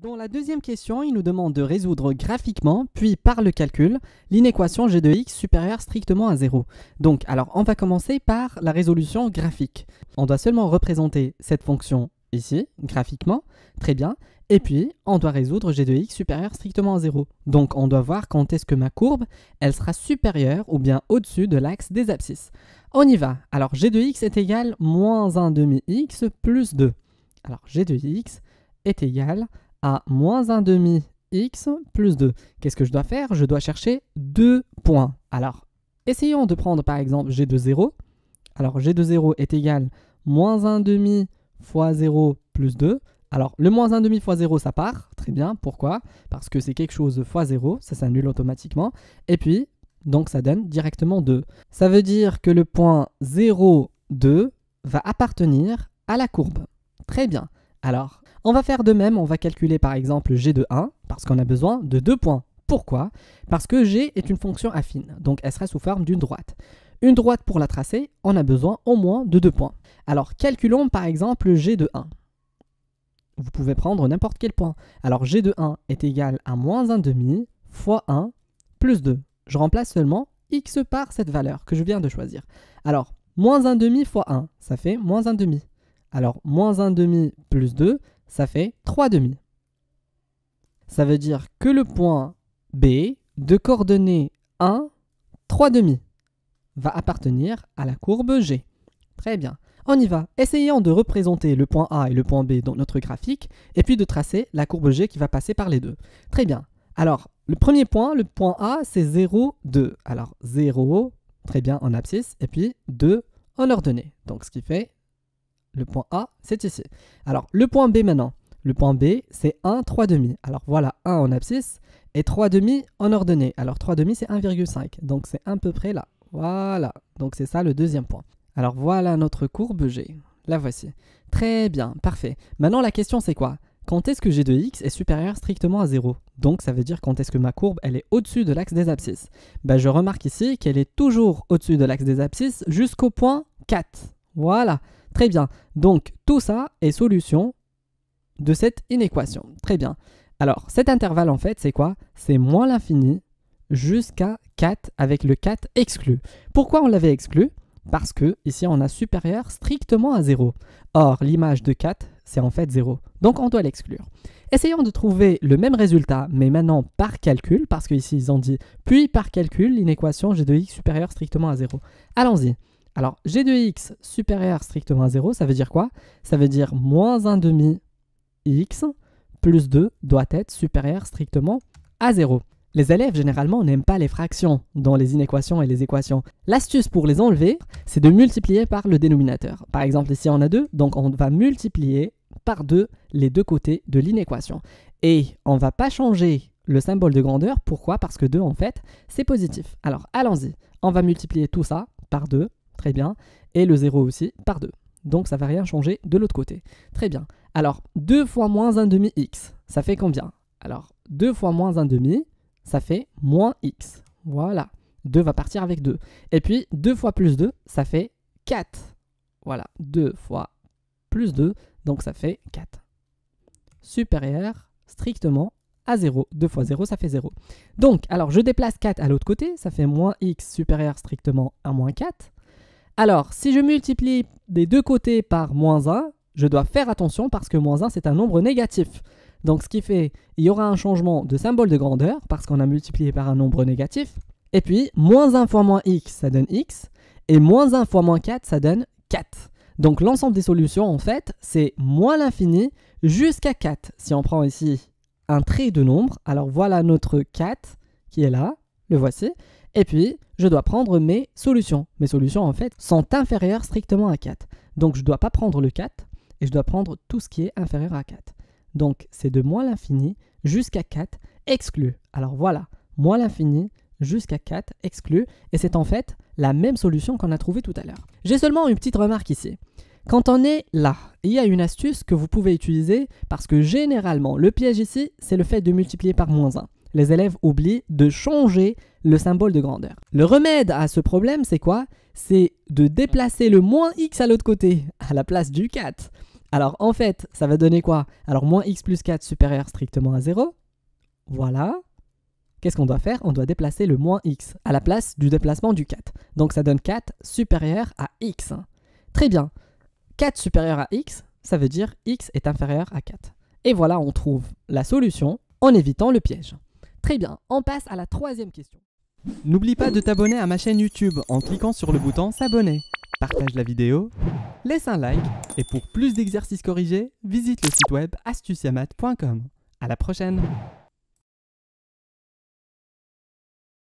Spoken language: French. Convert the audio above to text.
Dans la deuxième question, il nous demande de résoudre graphiquement, puis par le calcul, l'inéquation g de x supérieure strictement à 0. Donc, alors, on va commencer par la résolution graphique. On doit seulement représenter cette fonction ici, graphiquement, très bien, et puis on doit résoudre g de x supérieure strictement à 0. Donc, on doit voir quand est-ce que ma courbe, elle sera supérieure ou bien au-dessus de l'axe des abscisses. On y va. Alors, g de x est égal moins 1 demi x plus 2. Alors, g de x est égal à moins 1 demi x plus 2. Qu'est-ce que je dois faire? Je dois chercher deux points. Alors, essayons de prendre par exemple g de 0. Alors, g de 0 est égal moins 1 demi fois 0 plus 2. Alors, le moins 1 demi fois 0, ça part. Très bien. Pourquoi? Parce que c'est quelque chose fois 0. Ça s'annule automatiquement. Et puis, donc ça donne directement 2. Ça veut dire que le point 0, 2 va appartenir à la courbe. Très bien. Alors, on va faire de même, on va calculer par exemple g de 1, parce qu'on a besoin de 2 points. Pourquoi? Parce que g est une fonction affine, donc elle sera sous forme d'une droite. Une droite, pour la tracer, on a besoin au moins de 2 points. Alors, calculons par exemple g de 1. Vous pouvez prendre n'importe quel point. Alors, g de 1 est égal à moins 1 demi fois 1 plus 2. Je remplace seulement x par cette valeur que je viens de choisir. Alors, moins 1 demi fois 1, ça fait moins 1 demi. Alors, moins 1 demi plus 2, ça fait 3 demi. Ça veut dire que le point B de coordonnées 1, 3 demi va appartenir à la courbe G. Très bien. On y va. Essayons de représenter le point A et le point B dans notre graphique et puis de tracer la courbe G qui va passer par les deux. Très bien. Alors, le premier point, le point A, c'est 0, 2. Alors, 0, très bien, en abscisse, et puis 2 en ordonnée. Donc, ce qui fait... Le point A, c'est ici. Alors, le point B maintenant. Le point B, c'est 1, 3 demi. Alors, voilà, 1 en abscisse et 3 demi en ordonnée. Alors, 3 demi, c'est 1,5. Donc, c'est à peu près là. Voilà. Donc, c'est ça le deuxième point. Alors, voilà notre courbe G. La voici. Très bien, parfait. Maintenant, la question, c'est quoi? Quand est-ce que g de x est supérieur strictement à 0? Donc, ça veut dire quand est-ce que ma courbe, elle est au-dessus de l'axe des abscisses. Ben, je remarque ici qu'elle est toujours au-dessus de l'axe des abscisses jusqu'au point 4. Voilà. Très bien. Donc, tout ça est solution de cette inéquation. Très bien. Alors, cet intervalle, en fait, c'est quoi? C'est moins l'infini jusqu'à 4 avec le 4 exclu. Pourquoi on l'avait exclu? Parce que ici, on a supérieur strictement à 0. Or, l'image de 4, c'est en fait 0. Donc, on doit l'exclure. Essayons de trouver le même résultat, mais maintenant par calcul, parce qu'ici, ils ont dit, puis par calcul, l'inéquation g de x supérieure strictement à 0. Allons-y. Alors, g de x supérieur strictement à 0, ça veut dire quoi? Ça veut dire moins 1 demi x plus 2 doit être supérieur strictement à 0. Les élèves, généralement, n'aiment pas les fractions dans les inéquations et les équations. L'astuce pour les enlever, c'est de multiplier par le dénominateur. Par exemple, ici, on a 2, donc on va multiplier par 2 les deux côtés de l'inéquation. Et on ne va pas changer le symbole de grandeur. Pourquoi? Parce que 2, en fait, c'est positif. Alors, allons-y. On va multiplier tout ça par 2. Très bien. Et le 0 aussi par 2. Donc, ça ne va rien changer de l'autre côté. Très bien. Alors, 2 fois moins 1 demi x, ça fait combien? Alors, 2 fois moins 1 demi, ça fait moins x. Voilà. 2 va partir avec 2. Et puis, 2 fois plus 2, ça fait 4. Voilà. 2 fois plus 2, donc ça fait 4. Supérieur strictement à 0. 2 fois 0, ça fait 0. Donc, alors, je déplace 4 à l'autre côté, ça fait moins x supérieur strictement à moins 4. Alors, si je multiplie des deux côtés par moins 1, je dois faire attention parce que moins 1, c'est un nombre négatif. Donc, ce qui fait, il y aura un changement de symbole de grandeur parce qu'on a multiplié par un nombre négatif. Et puis, moins 1 fois moins x, ça donne x. Et moins 1 fois moins 4, ça donne 4. Donc, l'ensemble des solutions, en fait, c'est moins l'infini jusqu'à 4. Si on prend ici un trait de nombre, alors voilà notre 4 qui est là, le voici. Et puis, je dois prendre mes solutions. Mes solutions, en fait, sont inférieures strictement à 4. Donc, je ne dois pas prendre le 4 et je dois prendre tout ce qui est inférieur à 4. Donc, c'est de moins l'infini jusqu'à 4 exclu. Alors voilà, moins l'infini jusqu'à 4 exclu. Et c'est en fait la même solution qu'on a trouvée tout à l'heure. J'ai seulement une petite remarque ici. Quand on est là, il y a une astuce que vous pouvez utiliser parce que généralement, le piège ici, c'est le fait de multiplier par moins 1. Les élèves oublient de changer le symbole de grandeur. Le remède à ce problème, c'est quoi? C'est de déplacer le moins x à l'autre côté, à la place du 4. Alors en fait, ça va donner quoi? Alors moins x plus 4 supérieur strictement à 0. Voilà. Qu'est-ce qu'on doit faire? On doit déplacer le moins x à la place du déplacement du 4. Donc ça donne 4 supérieur à x. Très bien. 4 supérieur à x, ça veut dire x est inférieur à 4. Et voilà, on trouve la solution en évitant le piège. Très bien, on passe à la troisième question. N'oublie pas de t'abonner à ma chaîne YouTube en cliquant sur le bouton s'abonner. Partage la vidéo, laisse un like et pour plus d'exercices corrigés, visite le site web astuciamat.com. À la prochaine!